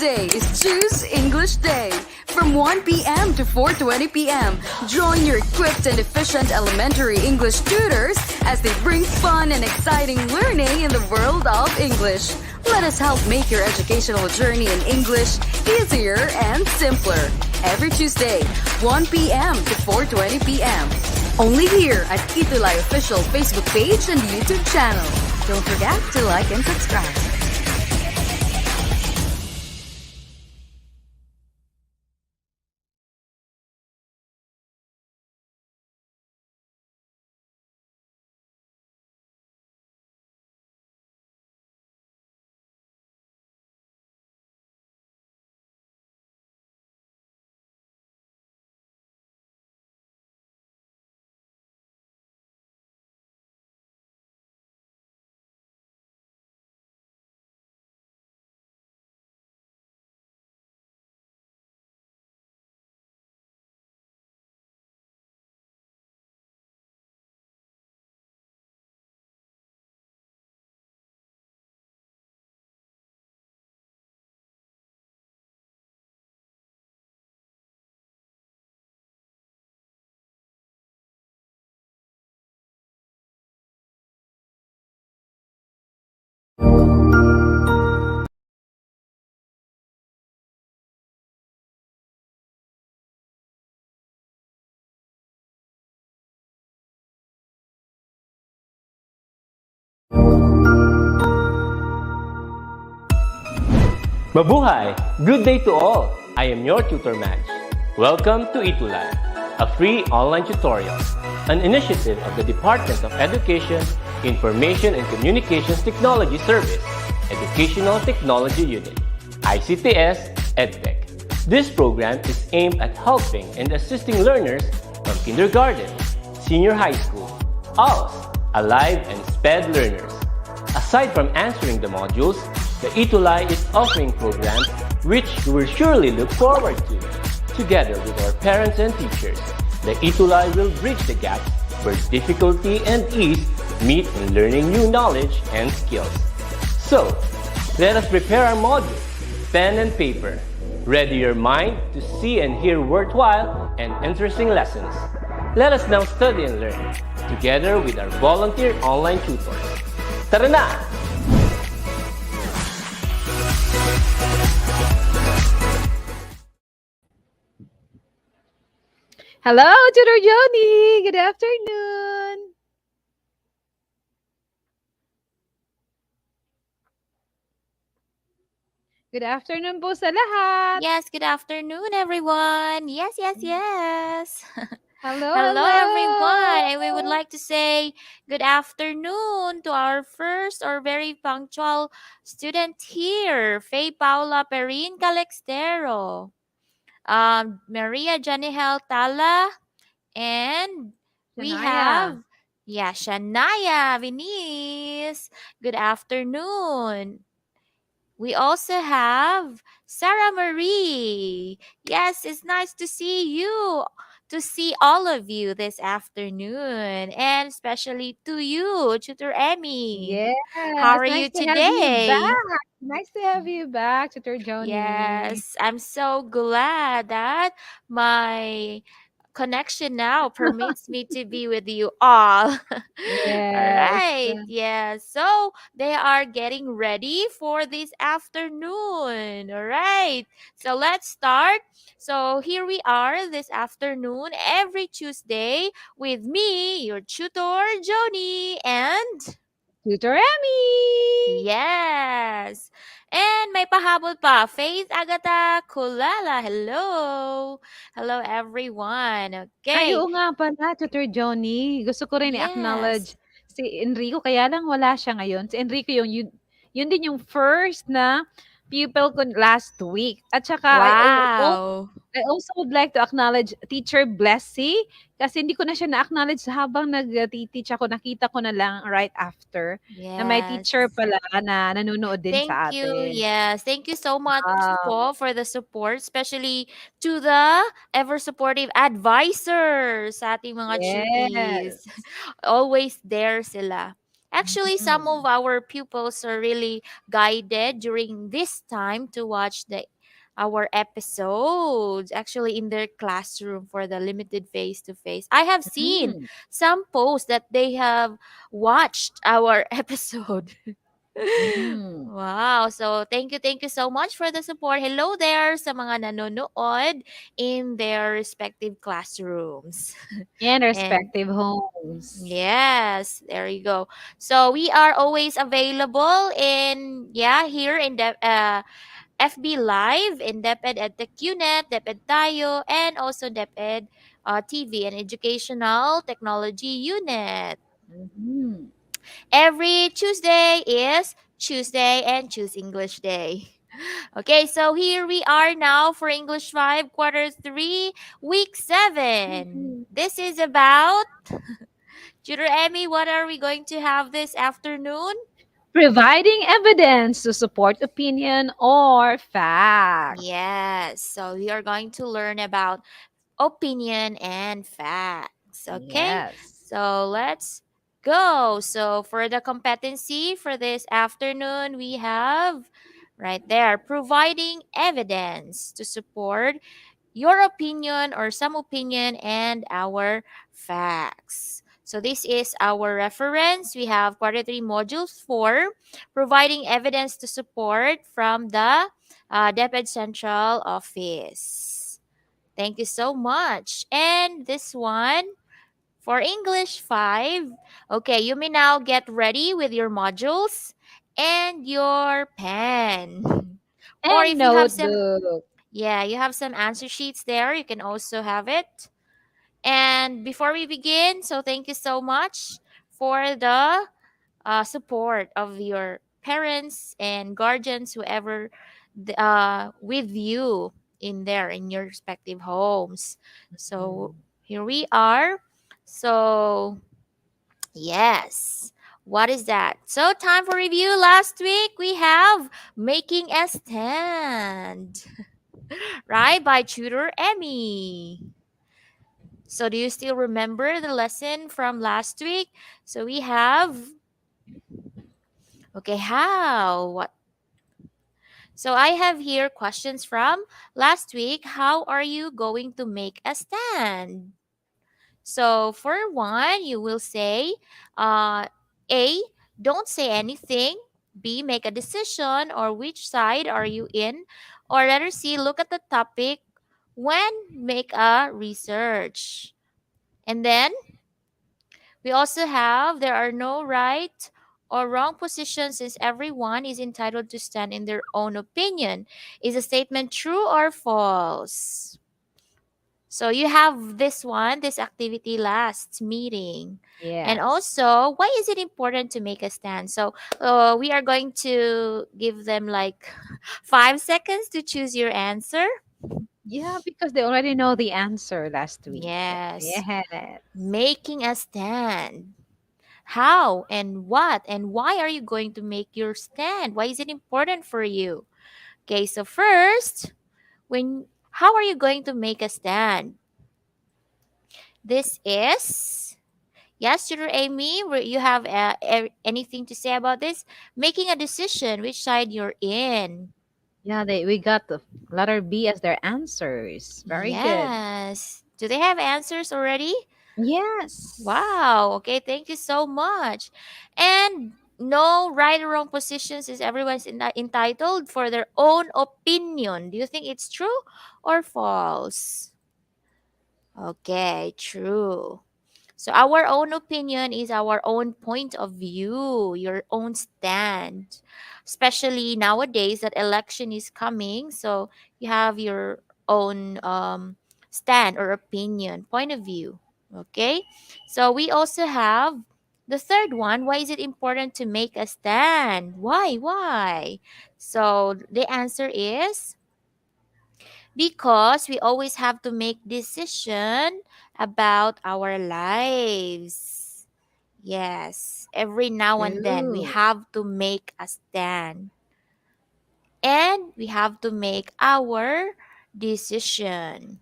Tuesday is Choose English Day. From 1 p.m. to 4:20 p.m., join your equipped and efficient elementary English tutors as they bring fun and exciting learning in the world of English. Let us help make your educational journey in English easier and simpler. Every Tuesday, 1 p.m. to 4:20 p.m. Only here at ETUlay official Facebook page and YouTube channel. Don't forget to like and subscribe. Mabuhay! Good day to all! I am your tutor Madge. Welcome to ETUlay, a free online tutorial, an initiative of the Department of Education, Information and Communications Technology Service, Educational Technology Unit, ICTS EdTech. This program is aimed at helping and assisting learners from kindergarten, senior high school, ALS, Alive and SPED learners. Aside from answering the modules, the ETUlay is offering programs which you will surely look forward to. Together with our parents and teachers, the ETUlay will bridge the gaps where difficulty and ease meet in learning new knowledge and skills. So, let us prepare our modules, pen and paper. Ready your mind to see and hear worthwhile and interesting lessons. Let us now study and learn, together with our volunteer online tutors. Tara na! Hello, Tutor Joni! Good afternoon! Good afternoon po sa lahat! Yes, good afternoon, everyone. Yes. Hello, Hello, everyone. And we would like to say good afternoon to our first or very punctual student here, Faye Paula Perin Calextero, Maria Janihel Tala, and we Shania. have, Shania Venice. Good afternoon. We also have Sarah Marie. Yes, it's nice to see you, to see all of you this afternoon, and especially to you, Tutor Emmy. Yes, How are nice you to have you today? back. Nice to have you back, Tutor Joni. Yes, I'm so glad that my connection now permits me to be with you all. Yes. All right. Yeah. So they are getting ready for this afternoon. All right. So let's start. So here we are this afternoon, every Tuesday, with me, your tutor, Joni, and Tutor Emmy! yes. And may pahabol pa, Faith Agata Kulala. Hello. Hello, everyone. Ay, Okay. oo nga pala, Tutor Joni. Gusto ko rin i-acknowledge Yes. si Enrico, kaya lang wala siya ngayon. Si Enrico yun din yung first na pupil ko last week. At saka Wow. I also would like to acknowledge Teacher Blessy kasi hindi ko na siya na-acknowledge habang nag-teach ako. Nakita ko na lang right after na may Yes. teacher pala na nanonood din sa Thank you. atin. Yes. Thank you so much Wow. po for the support, especially to the ever supportive advisors sa ating mga chuties. Yes. Always there sila. Actually, some of our pupils are really guided during this time to watch the our episodes actually in their classroom for the limited face to face. I have seen Mm. some posts that they have watched our episode. Mm. Wow. So, thank you so much for the support. Hello there sa mga nanonood in their respective classrooms. And And respective homes. yes, there you go. So, we are always available in, yeah, here in the FB Live in DepEd EdTech Unit, DepEd Tayo, and also DepEd TV and Educational Technology Unit. Mhm. Every Tuesday is Tuesday and Choose English Day. Okay, so here we are now for English 5, Quarter 3, Week 7. Mhm. This is about, Tutor Emmy, what are we going to have this afternoon? Providing evidence to support opinion or fact. Yes, so we are going to learn about opinion and facts. Okay, Yes. so let's go. So for the competency for this afternoon, we have right there providing evidence to support your opinion or some opinion and our facts. So this is our reference. We have quarter 3 modules 4 providing evidence to support from the DepEd Central Office. Thank you so much. And this one for English 5. Okay, you may now get ready with your modules and your pen. Or And if you have some, notebook. yeah, you have some answer sheets there, you can also have it. And before we begin, so thank you so much for the support of your parents and guardians, whoever with you in there in your respective homes. So Mhm. here we are. So yes. What is that? So time for review. Last week we have making a stand, right, by tutor Emmy. So do you still remember the lesson from last week? So we have, okay, how? What? So I have here questions from last week. How are you going to make a stand? So for one, you will say, A, don't say anything. B, make a decision or which side are you in. Or letter C, look at the topic. When, make a research. And then we also have there are no right or wrong positions since everyone is entitled to stand in their own opinion. Is a statement true or false? So you have this one, this activity last meeting. And Yes. also, why is it important to make a stand? So we are going to give them like 5 seconds to choose your answer. Yeah, because they already know the answer last week. Yes, Yes. making a stand. How and what and why are you going to make your stand? Why is it important for you? Okay, so first, when how are you going to make a stand? This is yes, Tutor Amy. You have anything to say about this? Making a decision, which side you're in. Yeah, we got the letter B as their answers. Very good. Yes. Do they have answers already? Yes. Wow. Okay. Thank you so much. And no right or wrong positions is everyone's entitled for their own opinion. Do you think it's true or false? Okay, true. So our own opinion is our own point of view, your own stand. Especially nowadays that election is coming, so you have your own stand or opinion, point of view. Okay? So we also have the third one, why is it important to make a stand? Why? Why? So the answer is because we always have to make decision about our lives. Yes, every now and then we True. have to make a stand and we have to make our decision.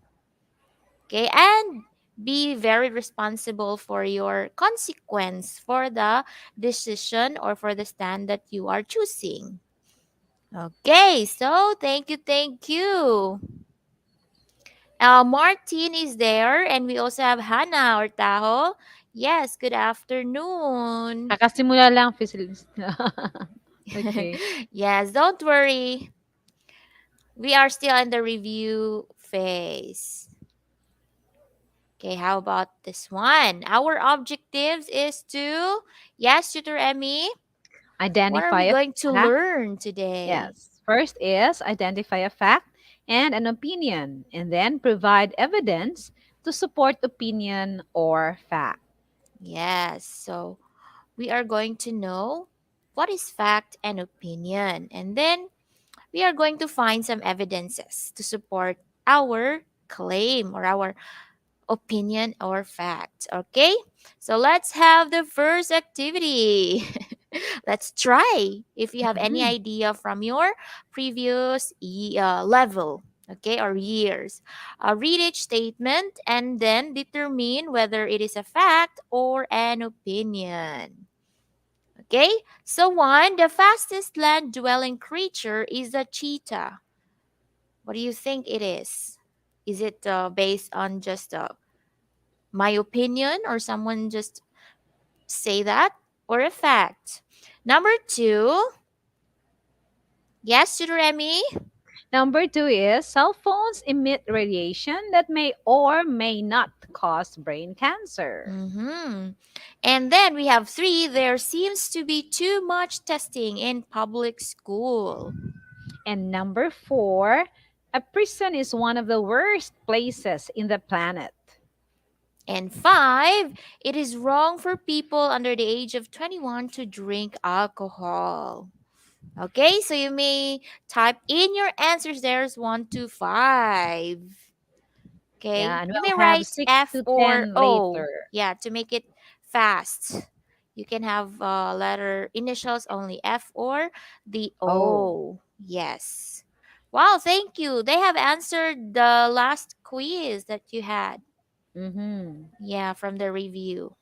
Okay, and be very responsible for your consequence for the decision or for the stand that you are choosing. Okay, so thank you, thank you. Martin is there, and we also have Hannah Ortajo. Yes, good afternoon. Kakasimula lang Okay. Yes, don't worry. We are still in the review phase. Okay, how about this one? Our objectives is to, yes, Tutor Emmy, what are Identify we a going to fact. learn today? Yes. First is identify a fact and an opinion, and then provide evidence to support opinion or fact. Yes, so we are going to know what is fact and opinion, and then we are going to find some evidences to support our claim or our opinion or fact. Okay, so let's have the first activity. Let's try if you have any Mhm. idea from your previous level, okay, or years. Read each statement and then determine whether it is a fact or an opinion. Okay, so one, the fastest land dwelling creature is a cheetah. What do you think it is? Is it based on just my opinion, or someone just say that, or a fact? Number two, yes, Remy. Number two is cell phones emit radiation that may or may not cause brain cancer. Mm-hmm. And then we have three, there seems to be too much testing in public school. And number four, a prison is one of the worst places in the planet. And five, it is wrong for people under the age of 21 to drink alcohol. Okay, so you may type in your answers. There's 1 to 5. Yeah, Okay, and you may we'll have write 6 F to or 10 O. later. Yeah, to make it fast. You can have letter initials only, F or the Oh. O. Yes. Wow, thank you. They have answered the last quiz that you had. Mm-hmm. Yeah, from the review.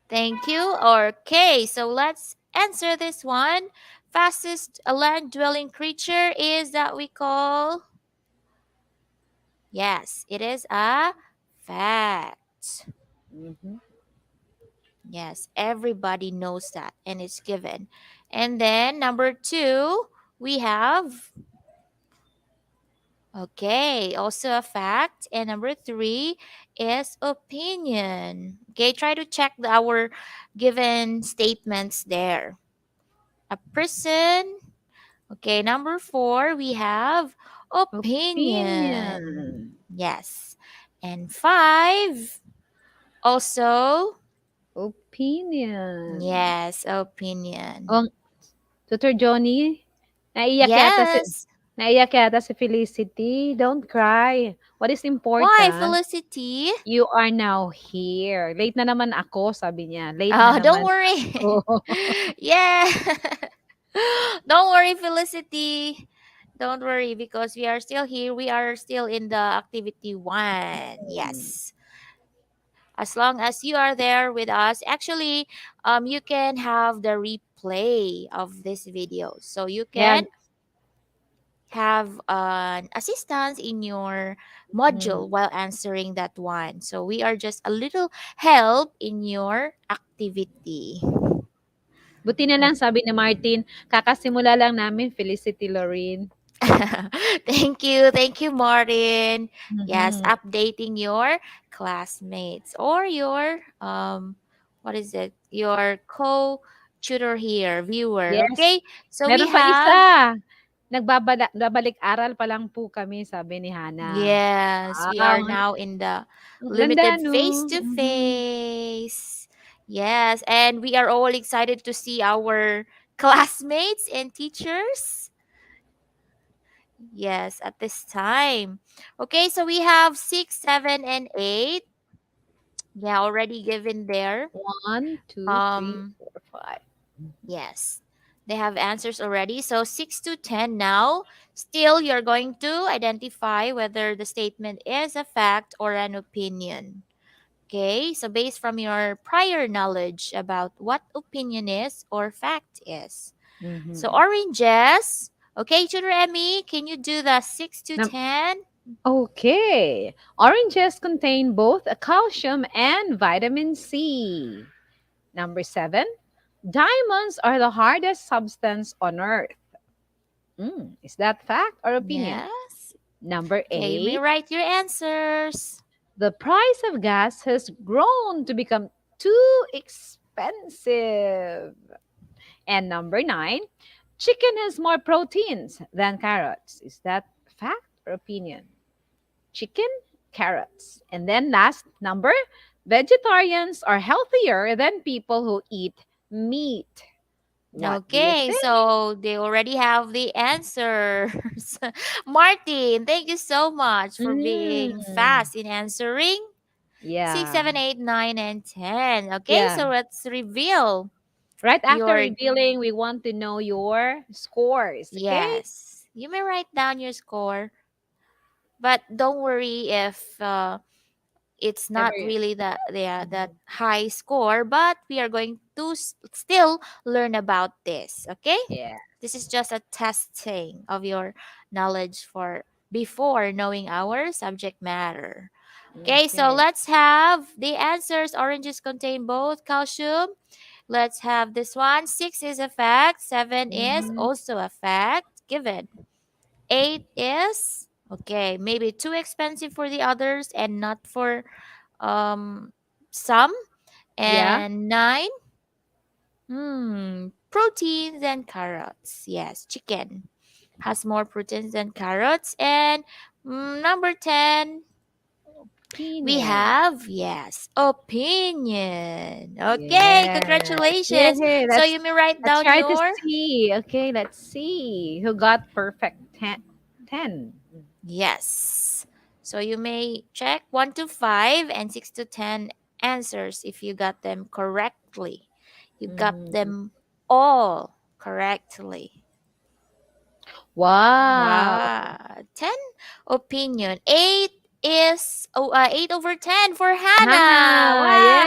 Thank you. Okay, so let's answer this one. Fastest land dwelling creature is that we call. Yes, it is a fact. Mm-hmm. Yes, everybody knows that and it's given. And then number two, we have, okay, also a fact. And number three is opinion. Okay, try to check our given statements there. A person. Okay, number four, we have opinion. Opinion. Yes. And five, also, Opinion. yes, opinion. Oh, Tutor Johnny, naiyak yata si Yes. naiyak yata si Felicity. Don't cry. What is Why, important, Felicity? you are now here. Late na naman ako, sabi niya. Late na Don't naman worry. ako. Yeah. Don't worry, Felicity. Don't worry because we are still here. We are still in the activity one. Yes. As long as you are there with us, actually, you can have the replay of this video. So you Yeah. can have an assistance in your Mm. module while answering that one. So we are just a little help in your activity. Buti na lang sabi ni Martin, kakasimula lang namin, Felicity Lorraine. Thank you, Martin. Yes, Mhm. updating your classmates or your what is it? Your co-tutor here, viewer. Yes. Okay, so we Meron pa isa. have. Babalik-aral pa lang po kami, sabi ni Hana. Yes, we are Wow, now in the ang ganda limited 'no? face to Mhm. face. Yes, and we are all excited to see our classmates and teachers. Yes, at this time. Okay, so we have 6, 7, and 8. Yeah, already given there. 1, 2, 3, Um, 4, 5. yes. They have answers already. So 6 to 10 now. Still, you're going to identify whether the statement is a fact or an opinion. Okay, so based from your prior knowledge about what opinion is or fact is. So Mhm. oranges. Okay, Tutor Emmy, can you do the 6 to Num- 10? Okay. Oranges contain both a calcium and vitamin C. Number 7. Diamonds are the hardest substance on earth. Is that fact or opinion? Yes. Number Okay, you may 8. write your answers. The price of gas has grown to become too expensive. And number 9. Chicken has more proteins than carrots. Is that fact or opinion? Chicken, carrots. And then last number, vegetarians are healthier than people who eat meat. What do you Okay, think? so they already have the answers. Martin, thank you so much for being Mm, fast in answering. Six, yeah. seven, eight, nine, and 10. Okay, Yeah. so let's reveal Right after your. revealing, we want to know your scores, okay? Yes, you may write down your score, but don't worry if it's not Every really that Mhm. high score, but we are going to still learn about this. Okay, Yeah. this is just a testing of your knowledge for before knowing our subject matter. Okay, so Okay. let's have the answers. Oranges contain both calcium. Let's have this one. 6 is a fact. 7 is Mhm. also a fact. Given. 8 is okay, maybe too expensive for the others and not for some. Yeah. And 9, proteins and carrots. Yes, chicken has more proteins than carrots. And number 10, we Opinion. have, yes, opinion. Okay, Yes. congratulations. Yay. So you may write Let's down try to your. see. Okay, let's see who got perfect 10. 10. Yes. So you may check 1 to 5 and 6 to 10 answers if you got them correctly. You got Mhm. them all correctly. Wow. Wow. 10 opinion. 8 is 8 over 10 for Hannah. Hannah, yes,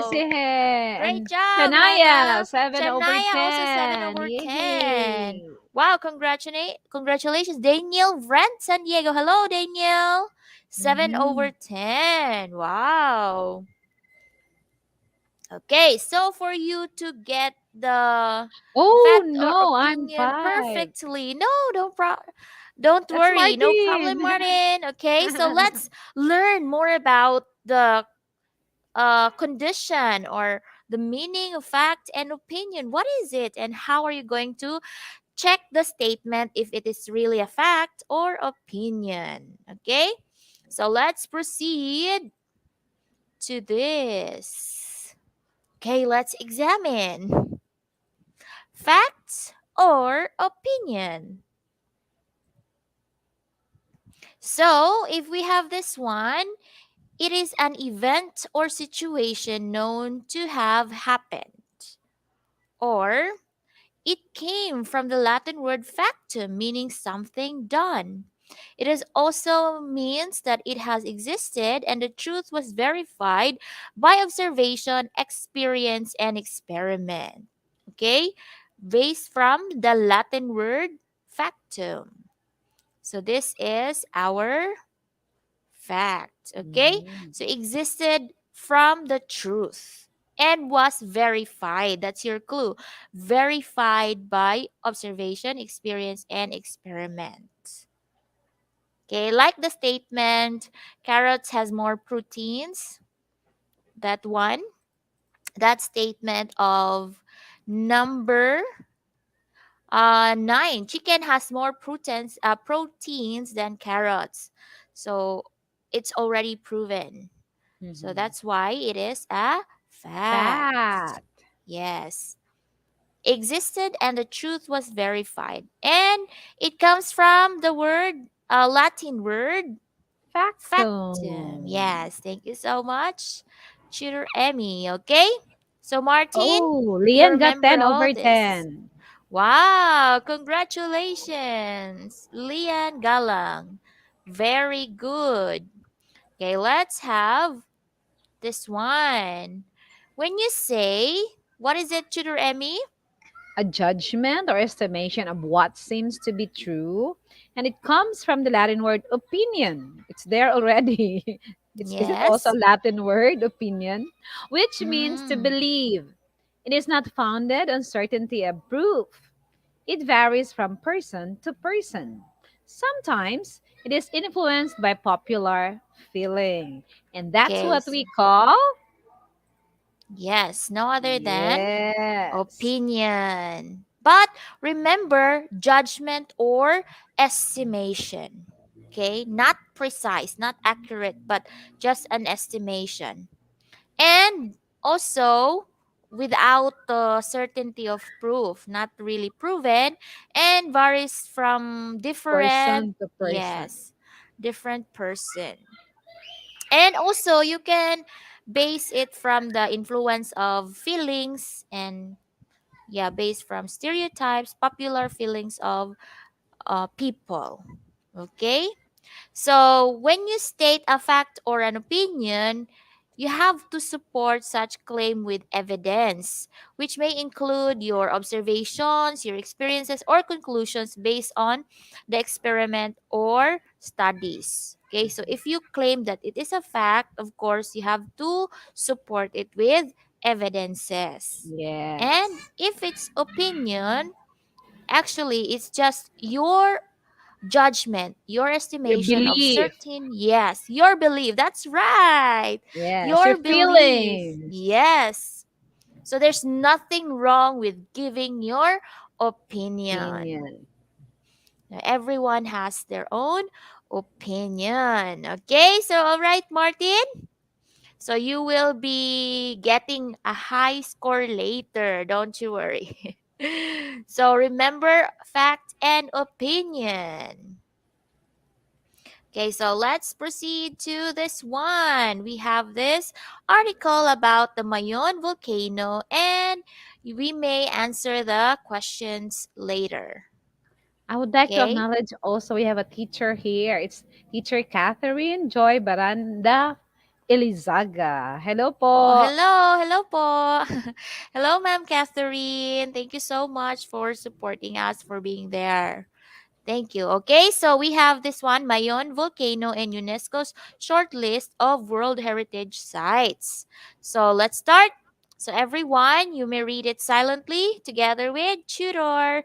Wow. yeah. Great And job, Shania, Hannah. 7 over Shania also 7 10. over 10. Yay. Wow, congratulations. Daniel Brent San Diego. Hello, Daniel. 7 over Mhm. 10. Wow. Okay, so for you to get the Oh, fact or no, I'm opinion 5. perfectly, no, don't That's worry, no problem, Martin. Martin. Okay, so let's learn more about the condition or the meaning of fact and opinion. What is it, and how are you going to check the statement if it is really a fact or opinion? Okay, so let's proceed to this. Okay, let's examine facts or opinion. So, if we have this one, it is an event or situation known to have happened, or it came from the Latin word factum, meaning something done. It is also means that it has existed and the truth was verified by observation, experience, and experiment. Okay? Based from the Latin word factum. So this is our fact. Okay? Mhm. So existed from the truth and was verified. That's your clue. Verified by observation, experience, and experiment. Okay, like the statement, carrots has more proteins. That one. That statement of number 9. Chicken has more proteins than carrots. So it's already proven. So Mhm. that's why it is a fact. Fact. Yes. Existed and the truth was verified. And it comes from the word, Latin word, factum. Factum. Yes. Thank you so much, Tutor Emmy. Okay. So, Martin, Oh, you Lian got remember 10 all over this. 10. Wow. Congratulations, Lian Galang. Very good. Okay, let's have this one. When you say, what is it, Tutor Emmy? a judgment or estimation of what seems to be true. And it comes from the Latin word opinion. It's there already. Is it also Yes. a Latin word, opinion? Which means to Mm. believe. It is not founded on certainty of proof. It varies from person to person. Sometimes it is influenced by popular feeling. And that's what Okay. we call, Yes, no other than yes, opinion. But remember, judgment or estimation. Okay, not precise, not accurate, but just an estimation. And also, without the certainty of proof, not really proven, and varies from different, person to person. yes, different person. And also, you can base it from the influence of feelings and, yeah, based from stereotypes, popular feelings of people. Okay? So, when you state a fact or an opinion, you have to support such claim with evidence, which may include your observations, your experiences, or conclusions based on the experiment or studies. Okay, so if you claim that it is a fact, of course, you have to support it with evidences. And Yes. if it's opinion, actually, it's just your judgment, your Your estimation of belief. certain, yes, your belief. That's right. Yes. Your Your belief. feelings. Yes. So there's nothing wrong with giving your opinion. Opinion. Now, everyone has their own opinion. Okay, so all right, Martin. So you will be getting a high score later. Don't you worry. So remember fact and opinion. Okay, so let's proceed to this one. We have this article about the Mayon volcano, and we may answer the questions later. I would like to Okay? acknowledge also we have a teacher here. It's teacher Catherine Joy Baranda Elizaga. Hello Oh, po. hello. Hello po. Hello, Ma'am Catherine. Thank you so much for supporting us, for being there. Thank you. Okay, so we have this one, Mayon Volcano and UNESCO's short list of World Heritage Sites. So let's start. So everyone, you may read it silently together with Tutor.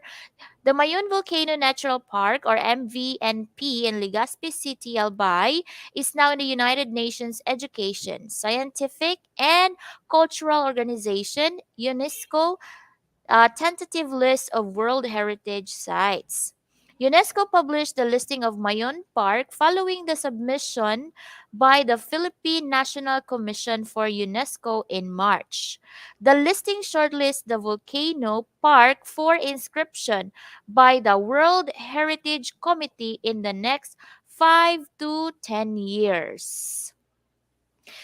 The Mayon Volcano Natural Park, or MVNP, in Legazpi City, Albay, is now in the United Nations Education, Scientific, and Cultural Organization, UNESCO, tentative list of World Heritage Sites. UNESCO published the listing of Mayon Park following the submission by the Philippine National Commission for UNESCO in March. The listing shortlists the volcano park for inscription by the World Heritage Committee in the next 5 to 10 years.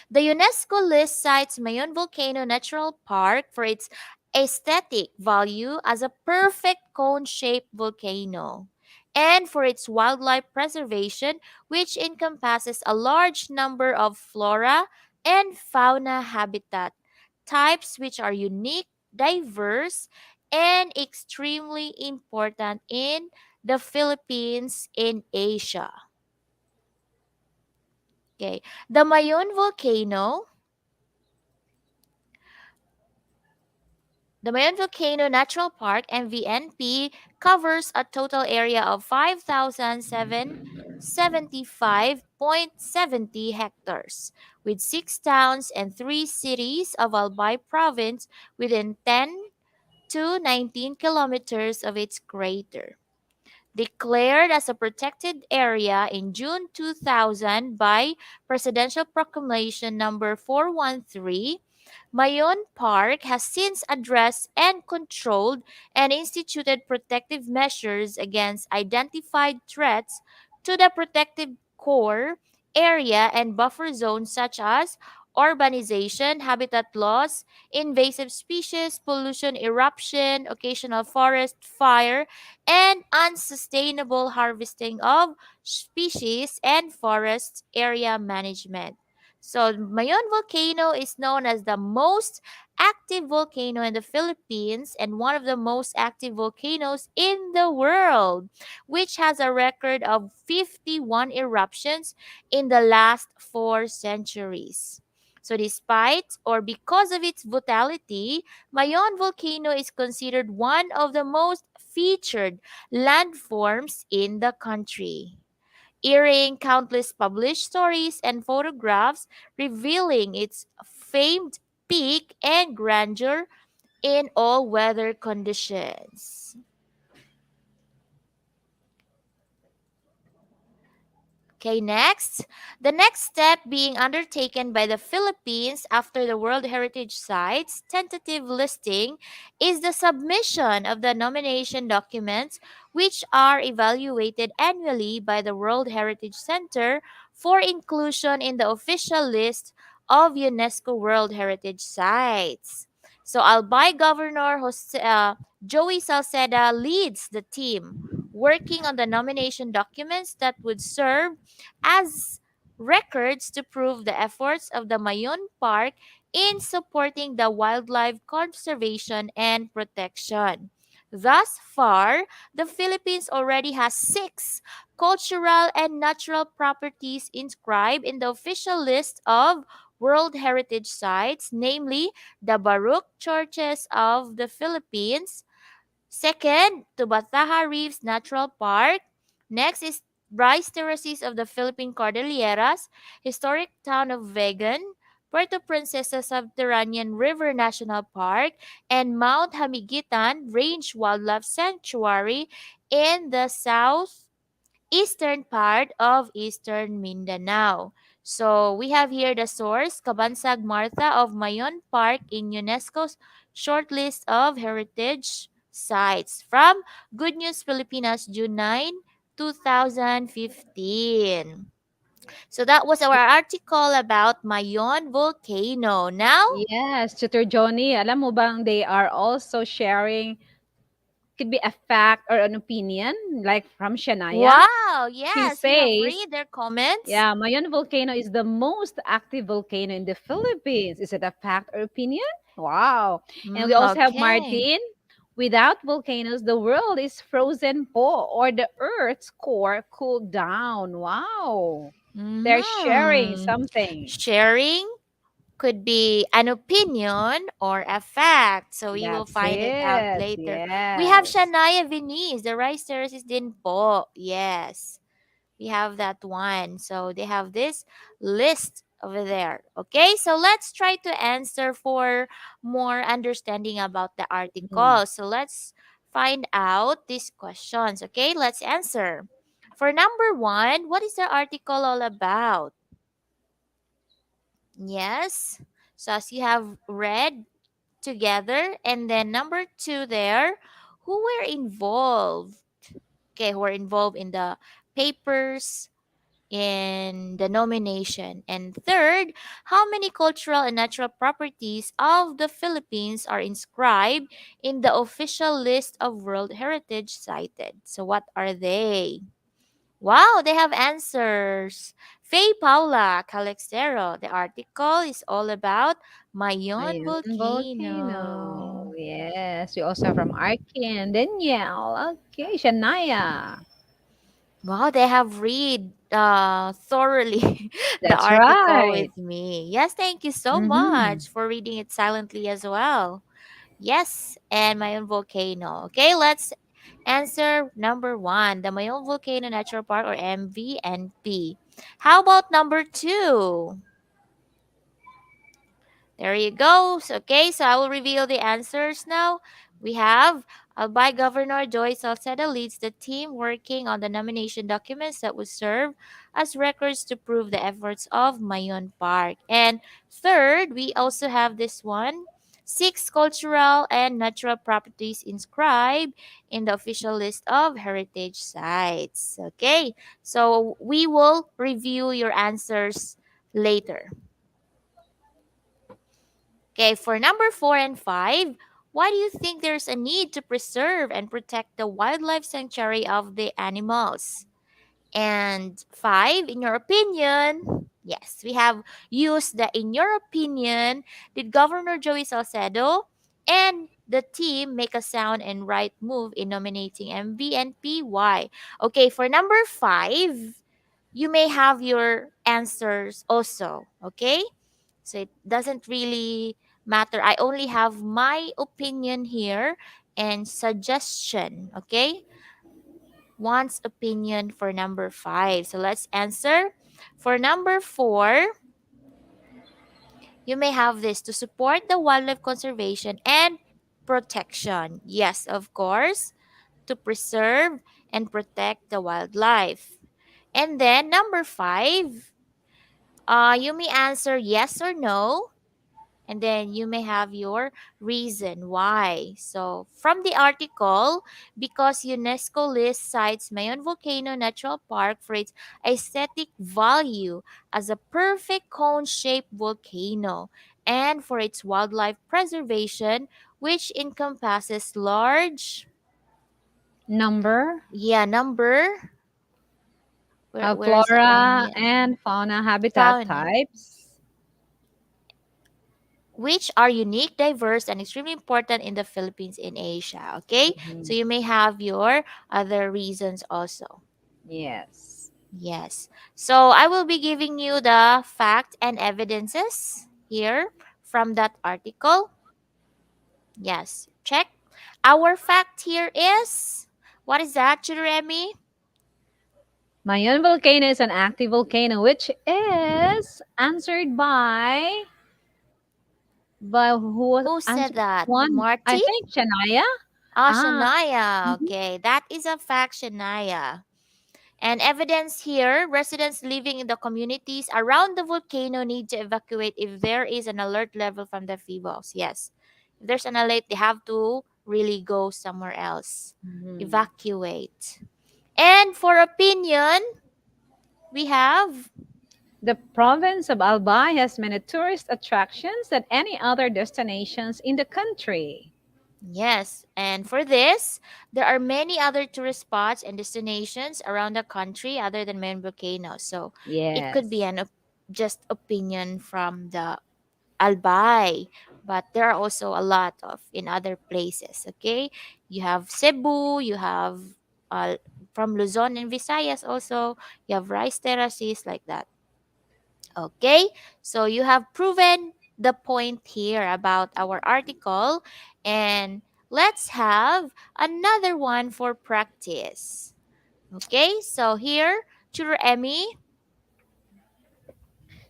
The UNESCO list cites Mayon Volcano Natural Park for its aesthetic value as a perfect cone shaped volcano and for its wildlife preservation, which encompasses a large number of flora and fauna habitat types which are unique, diverse, and extremely important in the Philippines in Asia. Okay. The Mayon volcano The Mayon Volcano Natural Park, MVNP, covers a total area of 5,775.70 hectares, with 6 towns and 3 cities of Albay province within 10 to 19 kilometers of its crater. Declared as a protected area in June 2000 by Presidential Proclamation number 413, Mayon Park has since addressed and controlled and instituted protective measures against identified threats to the protective core area and buffer zones such as urbanization, habitat loss, invasive species, pollution, eruption, occasional forest fire, and unsustainable harvesting of species and forest area management. So, Mayon Volcano is known as the most active volcano in the Philippines and one of the most active volcanoes in the world, which has a record of 51 eruptions in the last 4 centuries. So, despite or because of its vitality, Mayon Volcano is considered one of the most featured landforms in the country, airing countless published stories and photographs revealing its famed peak and grandeur in all weather conditions. Okay, next. The next step being undertaken by the Philippines after the World Heritage Sites tentative listing is the submission of the nomination documents, which are evaluated annually by the World Heritage Center for inclusion in the official list of UNESCO World Heritage Sites. So, Albay Governor Joey Salceda leads the team working on the nomination documents that would serve as records to prove the efforts of the Mayon Park in supporting the wildlife conservation and protection. Thus far, the Philippines already has 6 cultural and natural properties inscribed in the official list of World Heritage Sites, namely the Baroque Churches of the Philippines. Second, to Bataha Reefs Natural Park. Next is Rice Terraces of the Philippine Cordilleras, historic town of Vegan, Puerto Princesa Subterranean River National Park, and Mount Hamigitan Range Wildlife Sanctuary in the south eastern part of eastern Mindanao. So we have here the source, Kabansag Martha of Mayon Park in UNESCO's short list of heritage sites from Good News Filipinas, June 9, 2015. So that was our article about Mayon Volcano. Now, Yes, Tutor Johnny, alam mo bang they are also sharing, could be a fact or an opinion, like from Shania. wow, She yes, we have says, read their comments. yeah, Mayon Volcano is the most active volcano in the Philippines. Is it a fact or opinion? Wow. And we also have Okay. Martin. Without volcanoes, the world is frozen or the Earth's core cooled down. Wow. They're sharing Mm-hmm. something. Sharing could be an opinion or a fact. So we will That's find it out it. later. We have Yes. Shania Venice, the rice terraces din po. Yes. We have that one. So they have this list over there. Okay, so let's try to answer for more understanding about the Mhm. article. So let's find out these questions. Okay, let's answer. For number one, what is the article all about? Yes. So as you have read together, and then number two there, who were involved? Okay, who were involved in the papers, in the nomination. And third, how many cultural and natural properties of the Philippines are inscribed in the official list of World Heritage cited? So what are they? Wow, they have answers. Faye Paula Calexero. The article is all about Mayon Mayon Volcano. Volcano. Yes. We also have from Arkin. Danielle. Okay. Shania. Wow, they have read thoroughly the That's article right. with me. Yes, thank you so Mm-hmm. much for reading it silently as well. Yes, and Mayon Volcano. Okay, let's answer number one, the Mayon Volcano Natural Park or MVNP. How about number two? There you go. Okay, so I will reveal the answers now. We have Albay Governor Joy Salceda leads the team working on the nomination documents that would serve as records to prove the efforts of Mayon Park. And third, we also have this one. 6 cultural and natural properties inscribed in the official list of heritage sites. Okay, so we will review your answers later. Okay, for number four and five, why do you think there's a need to preserve and protect the wildlife sanctuary of the animals? And five, in your opinion, Yes, we have used the in your opinion, did Governor Joey Salcedo and the team make a sound and right move in nominating MV and PY? Okay, for number 5, you may have your answers also, okay? So it doesn't really matter. I only have my opinion here and suggestion, okay? One's opinion for number 5. So let's answer. For number 4, you may have this to support the wildlife conservation and protection. Yes, of course, to preserve and protect the wildlife. And then number 5, you may answer yes or no, and then you may have your reason why. So, from the article, because UNESCO lists sites Mayon Volcano Natural Park for its aesthetic value as a perfect cone shaped volcano and for its wildlife preservation, which encompasses large, Number number, of where's that one? flora Yeah, and fauna habitat fauna, types. which are unique, diverse, and extremely important in the Philippines in Asia. Okay, so Mhm. you may have your other reasons also. Yes. Yes, so I will be giving you the fact and evidences here from that article. Yes, check. Our fact here is, what is that, Jeremy? Mayon Volcano is an active volcano, which is answered by who was Who said answered that? one? I Marty? think Shania. Oh, Ah, Shania. mhm. Okay, that is a fact, Shania. And evidence here, residents living in the communities around the volcano need to evacuate if there is an alert level from the FIVOS. Yes. If there's an alert, they have to really go somewhere else. Mhm. Evacuate. And for opinion, we have, The province of Albay has many tourist attractions than any other destinations in the country. yes. And for this, there are many other tourist spots and destinations around the country other than Mayon Volcano. So it could be Yes. just opinion from the Albay, but there are also a lot of in other places. Okay, you have Cebu, you have uh, from Luzon and Visayas also. You have rice terraces like that. Okay, so you have proven the point here about our article, and let's have another one for practice. Okay, so here, Chur Emmy.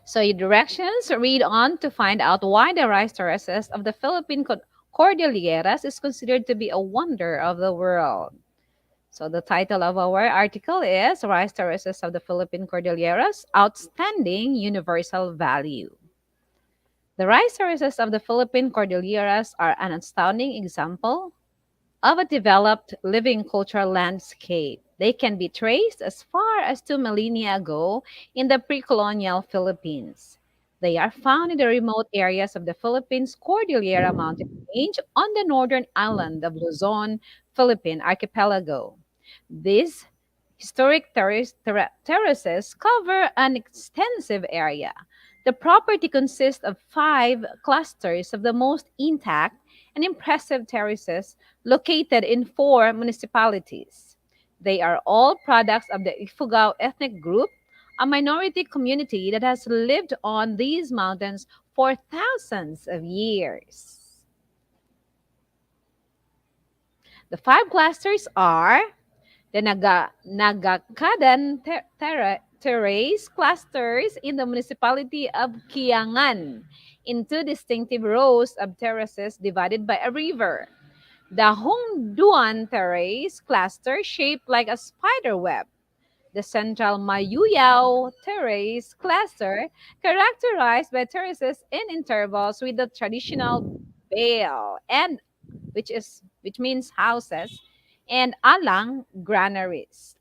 So your directions read on to find out why the rice terraces of the Philippine Cordilleras is considered to be a wonder of the world. So the title of our article is Rice Terraces of the Philippine Cordilleras Outstanding Universal Value. The rice terraces of the Philippine Cordilleras are an astounding example of a developed living cultural landscape. They can be traced as far as 2 millennia ago in the pre-colonial Philippines. They are found in the remote areas of the Philippines Cordillera Mountain Range on the northern island of Luzon, Philippine archipelago. These historic terraces cover an extensive area. The property consists of 5 clusters of the most intact and impressive terraces located in 4 municipalities. They are all products of the Ifugao ethnic group, a minority community that has lived on these mountains for thousands of years. The 5 clusters are the Nagakadan terrace clusters in the municipality of Kiangan in 2 distinctive rows of terraces divided by a river. The Hongduan terrace cluster shaped like a spider web. The central Mayuyao terrace cluster characterized by terraces in intervals with the traditional bale and which means houses and alang granaries.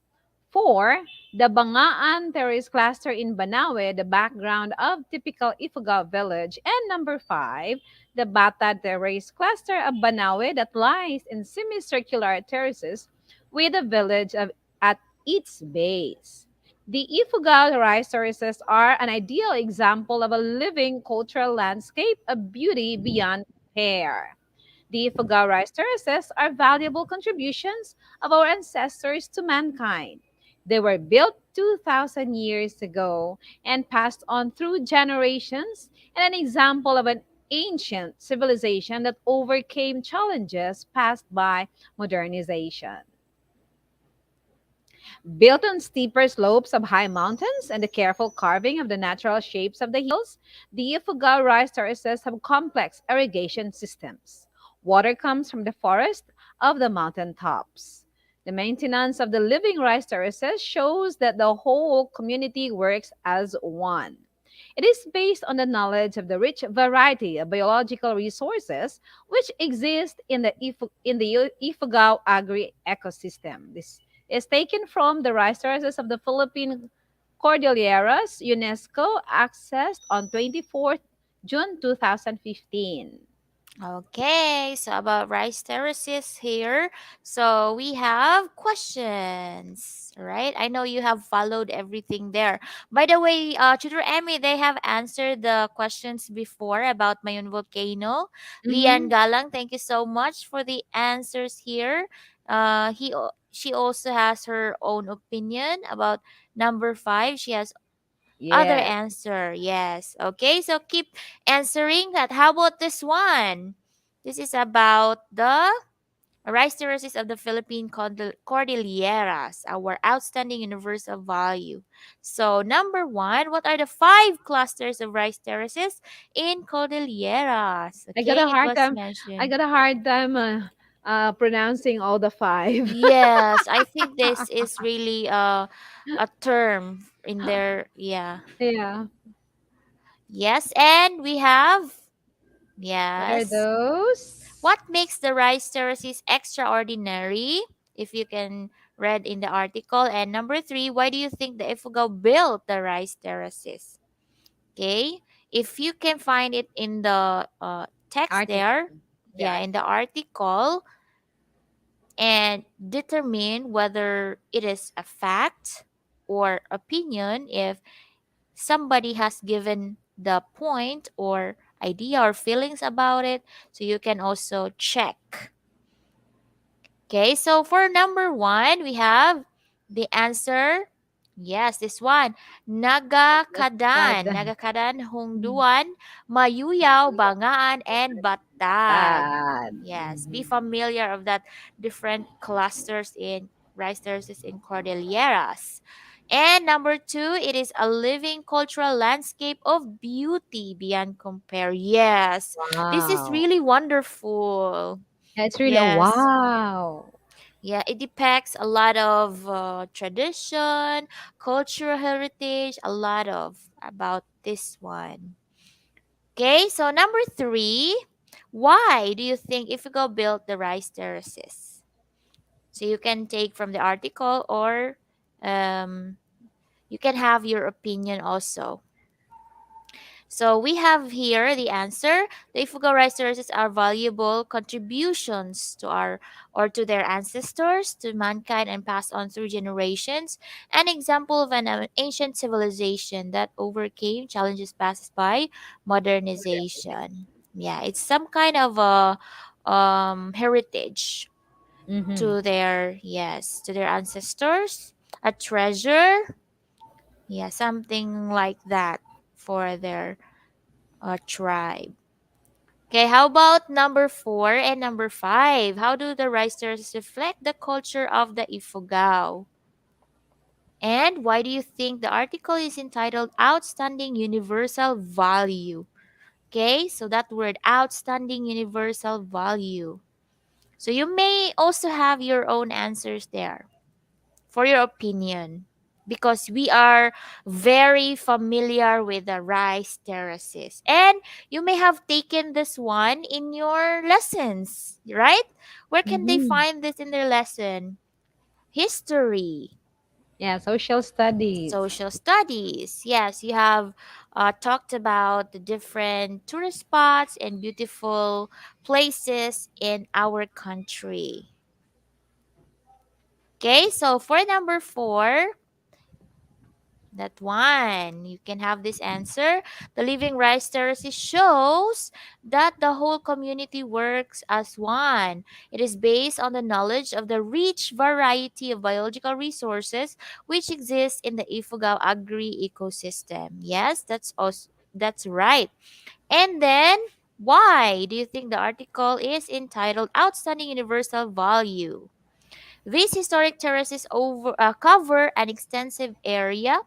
4. The Bangaan Terrace Cluster in Banawe, the background of typical Ifugao village. And number 5, the Bata Terrace Cluster of Banawe that lies in semicircular terraces with a village at its base. The Ifugao rice terraces are an ideal example of a living cultural landscape of beauty beyond compare. The Ifugao rice terraces are valuable contributions of our ancestors to mankind. They were built 2,000 years ago and passed on through generations, and an example of an ancient civilization that overcame challenges passed by modernization. Built on steeper slopes of high mountains and the careful carving of the natural shapes of the hills, the Ifugao rice terraces have complex irrigation systems. Water comes from the forest of the mountain tops. The maintenance of the living rice terraces shows that the whole community works as one. It is based on the knowledge of the rich variety of biological resources which exist in the Ifugao agri ecosystem. This is taken from the rice terraces of the Philippine Cordilleras, UNESCO, accessed on 24th June 2015. Okay, so about rice terraces here. So we have questions, right? I know you have followed everything there. By the way, Tutor Emmy, they have answered the questions before about Mayon Volcano. Lian Mm-hmm. Galang, thank you so much for the answers here. She also has her own opinion about number 5. She has other Yes. answer. Yes. Okay, so keep answering that. How about this one? This is about the rice terraces of the Philippine Cordilleras, our outstanding universal value. So, number 1, what are the 5 clusters of rice terraces in Cordilleras? I got Okay, a it hard was time. I mentioned. got a hard time pronouncing all the five. Yes, I think this is really a term in there. Yeah. Yeah. Yes, and we have, What are yes. those? What makes the rice terraces extraordinary? If you can read in the article. And number 3, why do you think the Ifugao built the rice terraces? Okay. If you can find it in the text Article. there, The yeah, in the article. article, and determine whether it is a fact or opinion, if somebody has given the point or idea or feelings about it, so you can also check. Okay, so for number 1, we have the answer. Yes, this one. Nagakadan, Nagkada. Nagakadan, Hungduan, Mayuyaw, Bangaan, and Batad. Bad. Yes, be Mhm. familiar of that different clusters in rice terraces in Cordilleras. And number 2, it is a living cultural landscape of beauty beyond compare. Yes, this is Wow. really wonderful. It's really a Yes. wow. Yeah, it depicts a lot of tradition, cultural heritage, a lot of about this one. Okay, so number 3, why do you think Ifigo built the rice terraces? So you can take from the article, or um, you can have your opinion also. So we have here the answer. The Ifuga rice terraces are valuable contributions to our or to their ancestors, to mankind, and passed on through generations. An example of an ancient civilization that overcame challenges passed by modernization. Yeah, it's some kind of a heritage Mm-hmm. to their, yes, to their ancestors, a treasure. Yeah, something like that for their tribe. Okay, how about number 4 and number 5? How do the risers reflect the culture of the Ifugao? And why do you think the article is entitled Outstanding Universal Value? Okay, so that word, outstanding universal value. So you may also have your own answers there for your opinion, because we are very familiar with the rice terraces, and you may have taken this one in your lessons, right? Where can they Mm-hmm. find this in their lesson? History, Yeah, social studies. social studies. Yes, you have talked about the different tourist spots and beautiful places in our country. Okay, so for number 4, That one. You can have this answer. The living rice terraces shows that the whole community works as one. It is based on the knowledge of the rich variety of biological resources which exist in the Ifugao agri ecosystem. Yes, that's right. And then why do you think the article is entitled Outstanding Universal Value? These historic terraces cover an extensive area.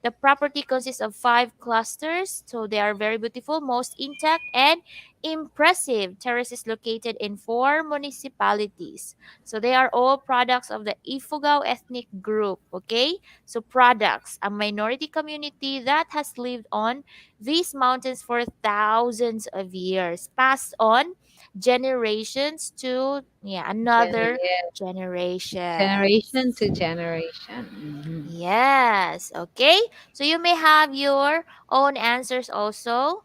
The property consists of five clusters, so they are very beautiful, most intact and impressive terraces located in four municipalities. So they are all products of the Ifugao ethnic group, okay? So products, a minority community that has lived on these mountains for thousands of years, passed on generations to another Yeah, generation generations. to generation. Mhm. Yes, okay. So you may have your own answers also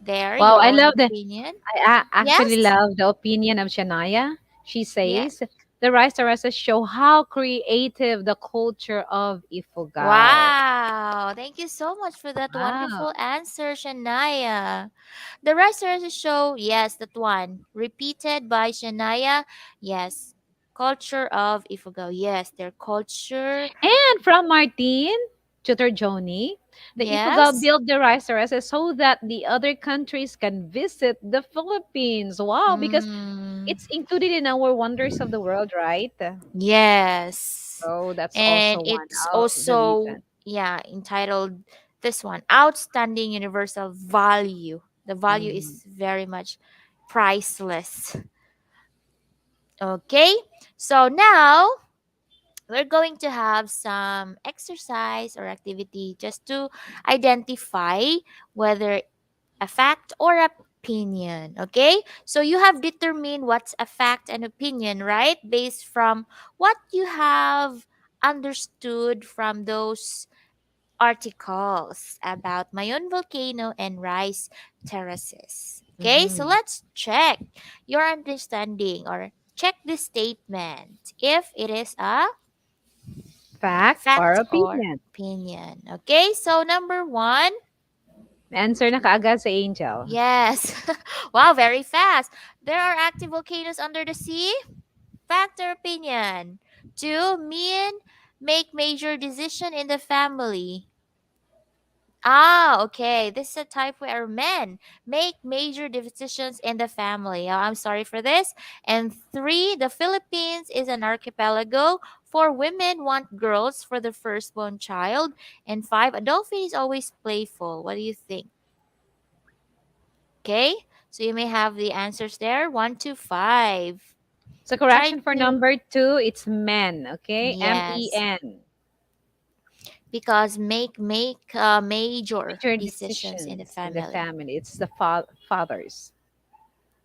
there, Wow, your I own love the opinion. actually Yes? love the opinion of Shania. She Yeah. says the rice terraces show how creative the culture of Ifugao. Wow. Thank you so much for that Wow. wonderful answer, Shania. The rest show, yes, that one. Repeated by Shania. Yes. Culture of Ifugao. Yes, their culture. And from Martin, Tutor Joni, the Ifugao Yes. built the rice terraces so that the other countries can visit the Philippines. Wow, because Mm, it's included in our Wonders of the World, right? yes. So that's also And one it's of the also, reasons. yeah, entitled this one Outstanding Universal Value. The value Mhm. is very much priceless. Okay, so now we're going to have some exercise or activity just to identify whether a fact or opinion. Okay, so you have determined what's a fact and opinion, right? Based from what you have understood from those articles about Mayon Volcano and rice terraces. Okay, so Mhm. let's check your understanding or check this statement if it is a Fact or fact or opinion? opinion. Okay, so number one, Answer na kaagad sa Angel. yes. Wow, very fast. There are active volcanoes under the sea. Fact or opinion? Two, men make major decision in the family. Ah, okay. This is a type where men make major decisions in the family. Oh, I'm sorry for this. And three, the Philippines is an archipelago. Four, women want girls for the firstborn child. And five, a dolphin is always playful. What do you think? Okay, so you may have the answers there. One to five. So Try correction for to, number two, it's men. Okay, yes, MEN. because make major Major decisions in the decisions in the family. family. It's the fathers.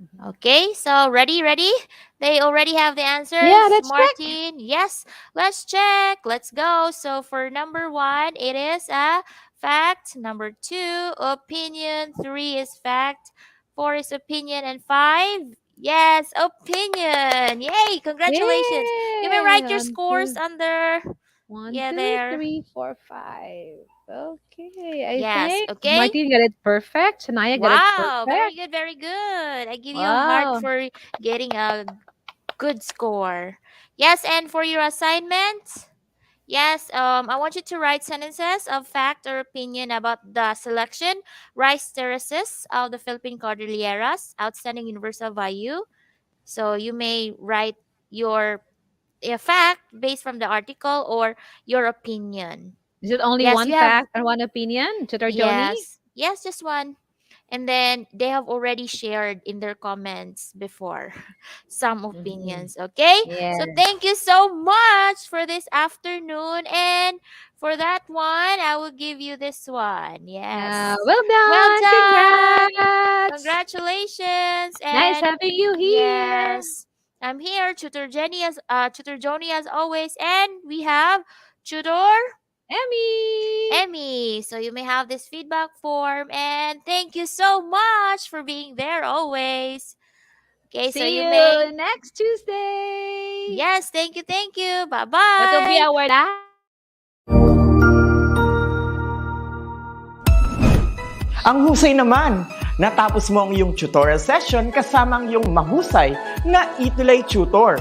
Mhm. Okay, so ready? They already have the Yeah, answers. let's check. Martin, yes, let's check. Let's go. So for number one, it is a fact. Number two, opinion. Three is fact. Four is opinion. And five, yes, opinion. Yay, congratulations. You may Yay! write your scores under, One, yeah, two, there. three, four, five. Okay, I Yes, think okay. Martin got it perfect. Shania got it Wow, very perfect. good, very good. I give you a heart Wow. for getting a good score. Yes, and for your assignment, yes, I want you to write sentences of fact or opinion about the selection, rice terraces of the Philippine Cordilleras, outstanding universal value. So you may write your fact based from the article or your opinion. Is it only Yes, one you have, fact and one opinion, Tutor Joni? yes, just one. And then they have already shared in their comments before some Mhm. opinions. Okay, Yeah. so thank you so much for this afternoon, and for that one I will give you this one. Yes, Well well done. done, Congrats. congratulations. Nice And having you here. yes, I'm here, tutor Joni as always, and we have tutor Emmy. Emmy. So you may have this feedback form, and thank you so much for being there always. Okay, so See you you may, next Tuesday. yes, thank you, thank you. Bye That will be bye. our last. Ang husay naman! Natapos mo ang iyong tutorial session kasama ang iyong mahusay na ETUlay tutor.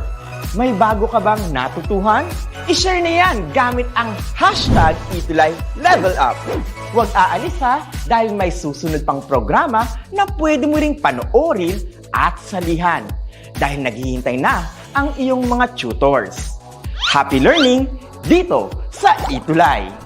May bago ka bang natutuhan? I-share na yan gamit ang hashtag #ETUlayLevelUp. Huwag aalis ha, dahil may susunod pang programa na pwede mo ring panoorin at salihan. Dahil naghihintay na ang iyong mga tutors. Happy learning dito sa ETUlay!